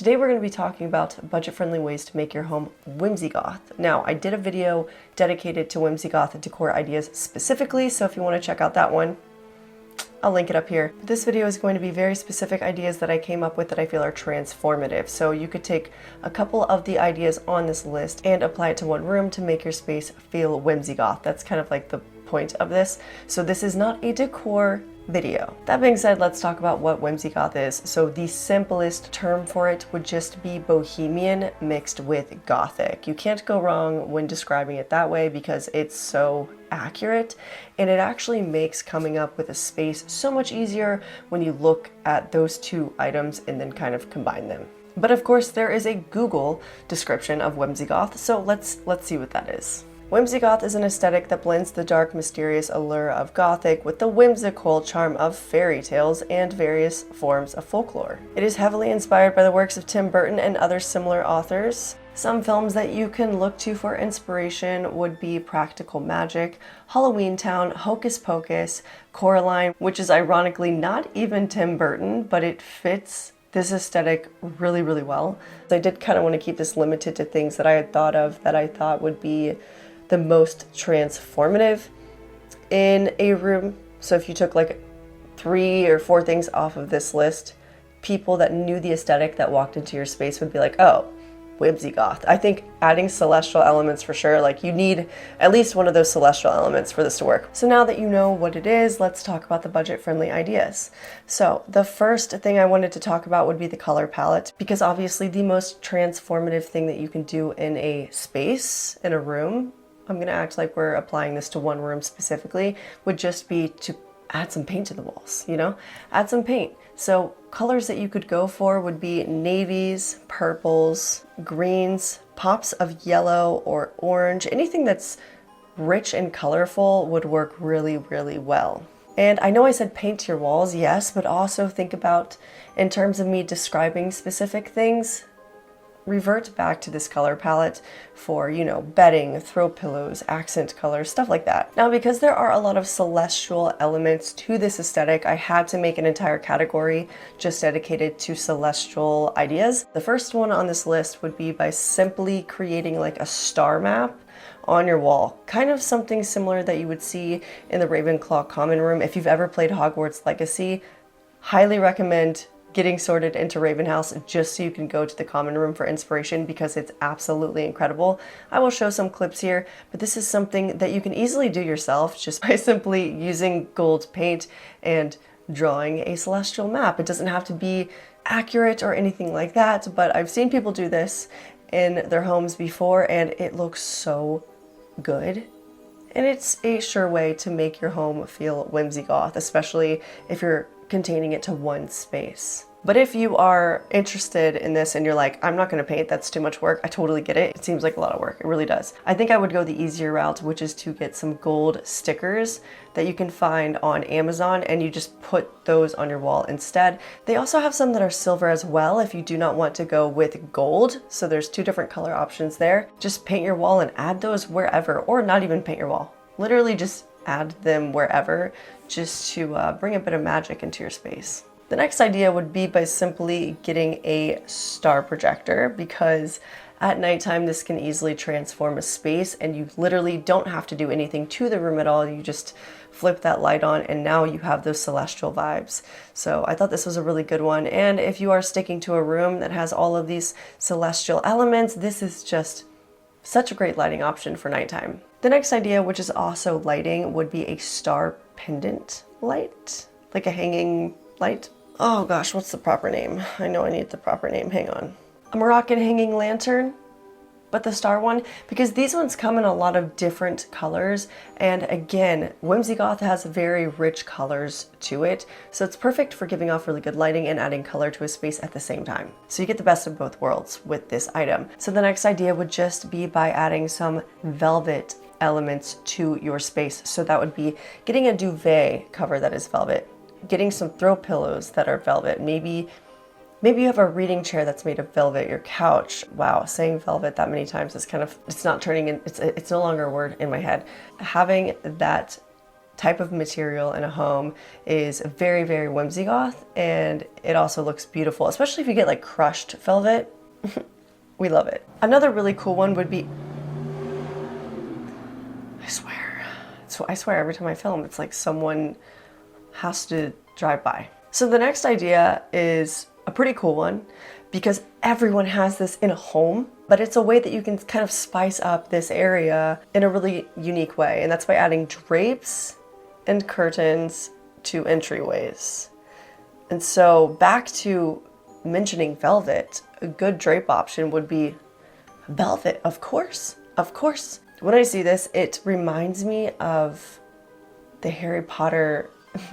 Today we're going to be talking about budget-friendly ways to make your home whimsigoth. Now, I did a video dedicated to whimsigoth decor ideas specifically, so if you want to check out that one, I'll link it up here. This video is going to be very specific ideas that I came up with that I feel are transformative. So you could take a couple of the ideas on this list and apply it to one room to make your space feel whimsigoth. That's kind of like the point of this. So this is not a decor video. That being said, let's talk about what whimsigoth is. So the simplest term for it would just be bohemian mixed with gothic. You can't go wrong when describing it that way because it's so accurate, and it actually makes coming up with a space so much easier when you look at those two items and then kind of combine them. But of course there is a Google description of whimsigoth, so let's see what that is. Whimsigoth is an aesthetic that blends the dark, mysterious allure of Gothic with the whimsical charm of fairy tales and various forms of folklore. It is heavily inspired by the works of Tim Burton and other similar authors. Some films that you can look to for inspiration would be Practical Magic, Halloween Town, Hocus Pocus, Coraline, which is ironically not even Tim Burton, but it fits this aesthetic really, really well. I did kind of want to keep this limited to things that I had thought of that I thought would be the most transformative in a room. So if you took like 3 or 4 things off of this list, people that knew the aesthetic that walked into your space would be like, oh, whimsigoth. I think adding celestial elements for sure, like you need at least one of those celestial elements for this to work. So now that you know what it is, let's talk about the budget-friendly ideas. So the first thing I wanted to talk about would be the color palette, because obviously the most transformative thing that you can do in a space, in a room, I'm gonna act like we're applying this to one room specifically, would just be to add some paint to the walls, you know? Add some paint. So colors that you could go for would be navies, purples, greens, pops of yellow or orange. Anything that's rich and colorful would work really, really well. And I know I said paint to your walls, yes, but also think about, in terms of me describing specific things, revert back to this color palette for, you know, bedding, throw pillows, accent colors, stuff like that. Now, because there are a lot of celestial elements to this aesthetic, I had to make an entire category just dedicated to celestial ideas. The first one on this list would be by simply creating like a star map on your wall. Kind of something similar that you would see in the Ravenclaw common room. If you've ever played Hogwarts Legacy, highly recommend getting sorted into Raven House just so you can go to the common room for inspiration, because it's absolutely incredible. I will show some clips here, but this is something that you can easily do yourself just by simply using gold paint and drawing a celestial map. It doesn't have to be accurate or anything like that, but I've seen people do this in their homes before and it looks so good. And it's a sure way to make your home feel whimsigoth, especially if you're containing it to one space. But if you are interested in this and you're like, I'm not going to paint, that's too much work, I totally get it. It seems like a lot of work. It really does. I think I would go the easier route, which is to get some gold stickers that you can find on Amazon, and you just put those on your wall instead. They also have some that are silver as well if you do not want to go with gold. So there's 2 different color options there. Just paint your wall and add those wherever, or not even paint your wall. Literally just add them wherever, just to bring a bit of magic into your space. The next idea would be by simply getting a star projector, because at nighttime this can easily transform a space and you literally don't have to do anything to the room at all. You just flip that light on and now you have those celestial vibes. So I thought this was a really good one, and if you are sticking to a room that has all of these celestial elements, this is just such a great lighting option for nighttime. The next idea, which is also lighting, would be a star pendant light, like a hanging light. Oh gosh, what's the proper name? I know I need the proper name, hang on. A Moroccan hanging lantern, but the star one, because these ones come in a lot of different colors, and again, whimsigoth has very rich colors to it, so it's perfect for giving off really good lighting and adding color to a space at the same time. So you get the best of both worlds with this item. So the next idea would just be by adding some velvet elements to your space. So that would be getting a duvet cover that is velvet, getting some throw pillows that are velvet, maybe you have a reading chair that's made of velvet, your couch. Wow, saying velvet that many times is kind of, it's not turning in, it's no longer a word in my head. Having that type of material in a home is very, very Whimsigoth, and it also looks beautiful, especially if you get like crushed velvet. We love it. Another really cool one would be, I swear every time I film, it's like someone has to drive by. So the next idea is a pretty cool one because everyone has this in a home, but it's a way that you can kind of spice up this area in a really unique way. And that's by adding drapes and curtains to entryways. And so back to mentioning velvet, a good drape option would be velvet, of course, of course. When I see this, it reminds me of the Harry Potter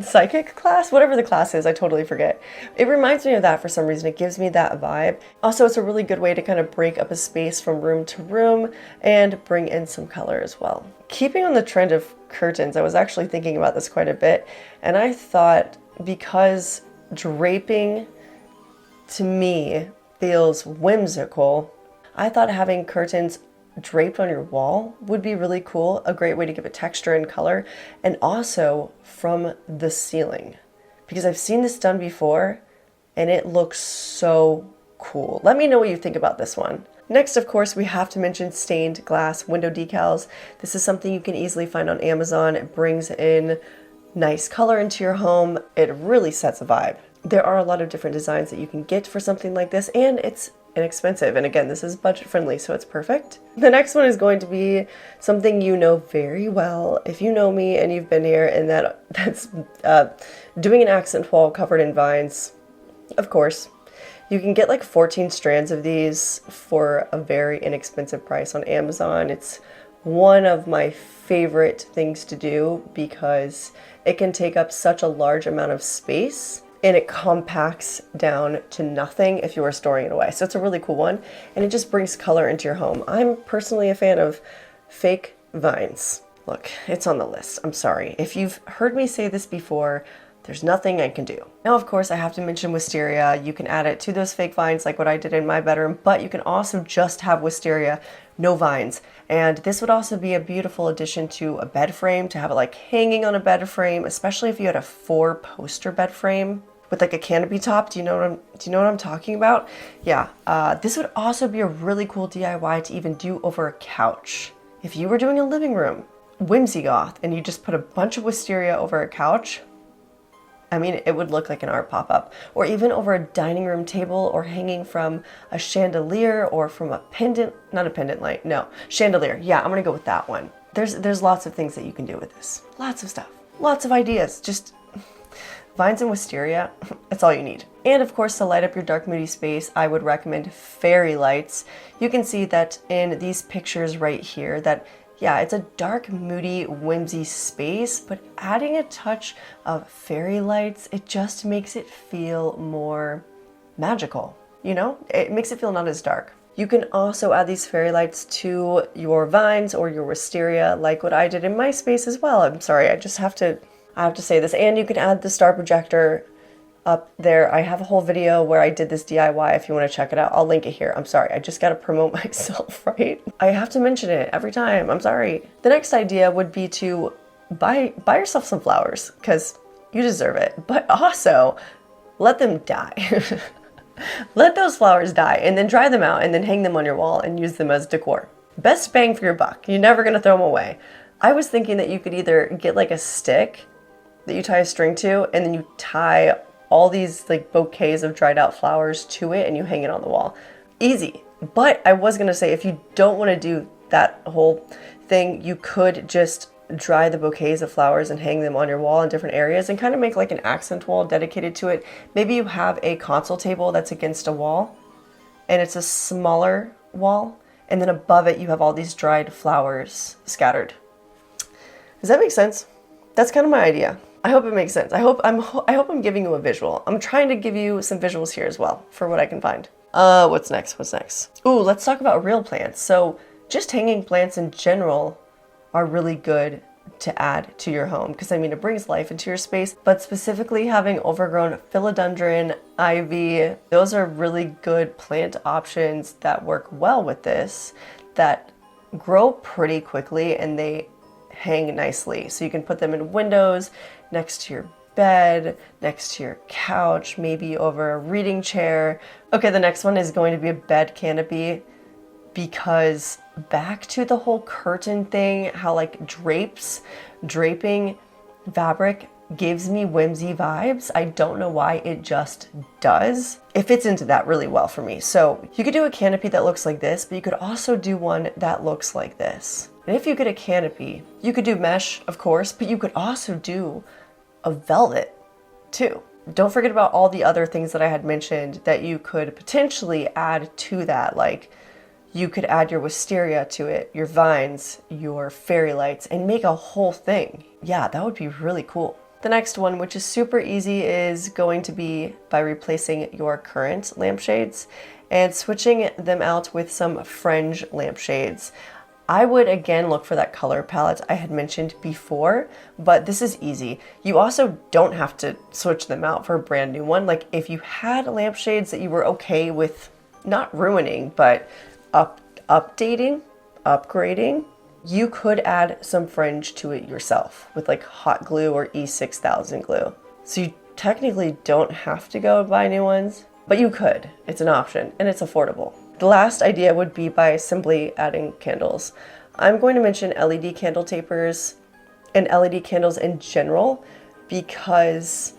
psychic class, whatever the class is, I totally forget. It reminds me of that for some reason. It gives me that vibe. Also, it's a really good way to kind of break up a space from room to room and bring in some color as well. Keeping on the trend of curtains, I was actually thinking about this quite a bit, and I thought because draping to me feels whimsical, I thought having curtains draped on your wall would be really cool, a great way to give it texture and color, and also from the ceiling, because I've seen this done before and it looks so cool. Let me know what you think about this one. Next, of course, we have to mention stained glass window decals. This is something you can easily find on Amazon. It brings in nice color into your home. It really sets a vibe. There are a lot of different designs that you can get for something like this, and it's inexpensive. And again, this is budget friendly, so it's perfect. The next one is going to be something you know very well if you know me and you've been here, and that's doing an accent wall covered in vines. Of course, you can get like 14 strands of these for a very inexpensive price on Amazon. It's one of my favorite things to do because it can take up such a large amount of space, and it compacts down to nothing if you are storing it away. So it's a really cool one, and it just brings color into your home. I'm personally a fan of fake vines. Look, it's on the list. I'm sorry. If you've heard me say this before, there's nothing I can do. Now, of course, I have to mention wisteria. You can add it to those fake vines like what I did in my bedroom, but you can also just have wisteria, no vines. And this would also be a beautiful addition to a bed frame, to have it like hanging on a bed frame, especially if you had a 4-poster bed frame with like a canopy top. Do you know what I'm talking about? Yeah, this would also be a really cool DIY to even do over a couch. If you were doing a living room, Whimsigoth, and you just put a bunch of wisteria over a couch, I mean, it would look like an art pop-up. Or even over a dining room table, or hanging from a chandelier, or from a pendant, not a pendant light, no, chandelier. Yeah, I'm gonna go with that one. There's lots of things that you can do with this. Lots of stuff, lots of ideas. Just vines and wisteria, that's all you need. And of course, to light up your dark, moody space, I would recommend fairy lights. You can see that in these pictures right here that, yeah, it's a dark, moody, whimsy space, but adding a touch of fairy lights, it just makes it feel more magical, you know? It makes it feel not as dark. You can also add these fairy lights to your vines or your wisteria, like what I did in my space as well. I'm sorry, I have to say this. And you can add the star projector up there. I have a whole video where I did this DIY if you want to check it out. I'll link it here. I'm sorry, I just got to promote myself, right? I have to mention it every time. I'm sorry. The next idea would be to buy yourself some flowers, because you deserve it, but also let them die. Let those flowers die, and then dry them out, and then hang them on your wall and use them as decor. Best bang for your buck. You're never gonna throw them away. I was thinking that you could either get like a stick that you tie a string to, and then you tie all these like bouquets of dried out flowers to it and you hang it on the wall. Easy. But I was gonna say, if you don't want to do that whole thing, you could just dry the bouquets of flowers and hang them on your wall in different areas and kind of make like an accent wall dedicated to it. Maybe you have a console table that's against a wall and it's a smaller wall, and then above it you have all these dried flowers scattered. Does that make sense? That's kind of my idea. I hope it makes sense. I hope I'm giving you a visual. I'm trying to give you some visuals here as well for what I can find. What's next? Ooh, let's talk about real plants. So just hanging plants in general are really good to add to your home, because I mean, it brings life into your space, but specifically having overgrown philodendron, ivy, those are really good plant options that work well with this, that grow pretty quickly, and they hang nicely. So you can put them in windows, next to your bed, next to your couch, maybe over a reading chair. Okay, the next one is going to be a bed canopy, because back to the whole curtain thing, how like draping fabric gives me whimsy vibes. I don't know why, it just does. It fits into that really well for me. So you could do a canopy that looks like this, but you could also do one that looks like this. And if you get a canopy, you could do mesh, of course, but you could also do a velvet too. Don't forget about all the other things that I had mentioned that you could potentially add to that. Like you could add your wisteria to it, your vines, your fairy lights, and make a whole thing. Yeah, that would be really cool. The next one, which is super easy, is going to be by replacing your current lampshades and switching them out with some fringe lampshades. I would again look for that color palette I had mentioned before, but this is easy. You also don't have to switch them out for a brand new one. Like if you had lampshades that you were okay with not ruining, but updating, upgrading, you could add some fringe to it yourself with like hot glue or 𝚌𝚘𝚎𝚎 glue. So you technically don't have to go buy new ones, but you could. It's an option and it's affordable. The last idea would be by simply adding candles. I'm going to mention LED candle tapers and LED candles in general because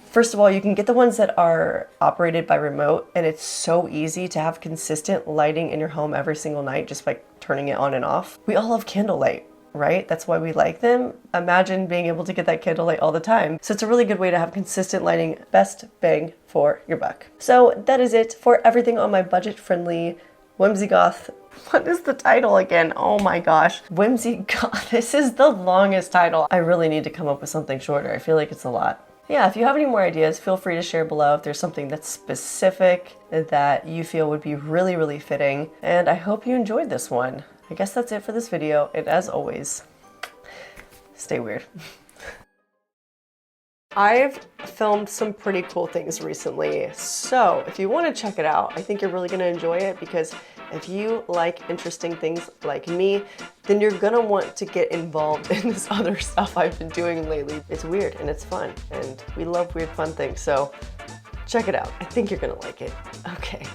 first of all, you can get the ones that are operated by remote, and it's so easy to have consistent lighting in your home every single night just by turning it on and off. We all love candlelight, right? That's why we like them. Imagine being able to get that candlelight all the time. So it's a really good way to have consistent lighting, best bang for your buck. So that is it for everything on my budget-friendly Whimsigoth. What is the title again? Oh my gosh. Whimsigoth. This is the longest title. I really need to come up with something shorter. I feel like it's a lot. Yeah, if you have any more ideas, feel free to share below if there's something that's specific that you feel would be really, really fitting. And I hope you enjoyed this one. I guess that's it for this video. And as always, stay weird. I've filmed some pretty cool things recently, so if you want to check it out, I think you're really going to enjoy it, because if you like interesting things like me, then you're going to want to get involved in this other stuff I've been doing lately. It's weird and it's fun, and we love weird fun things, so check it out. I think you're going to like it. Okay.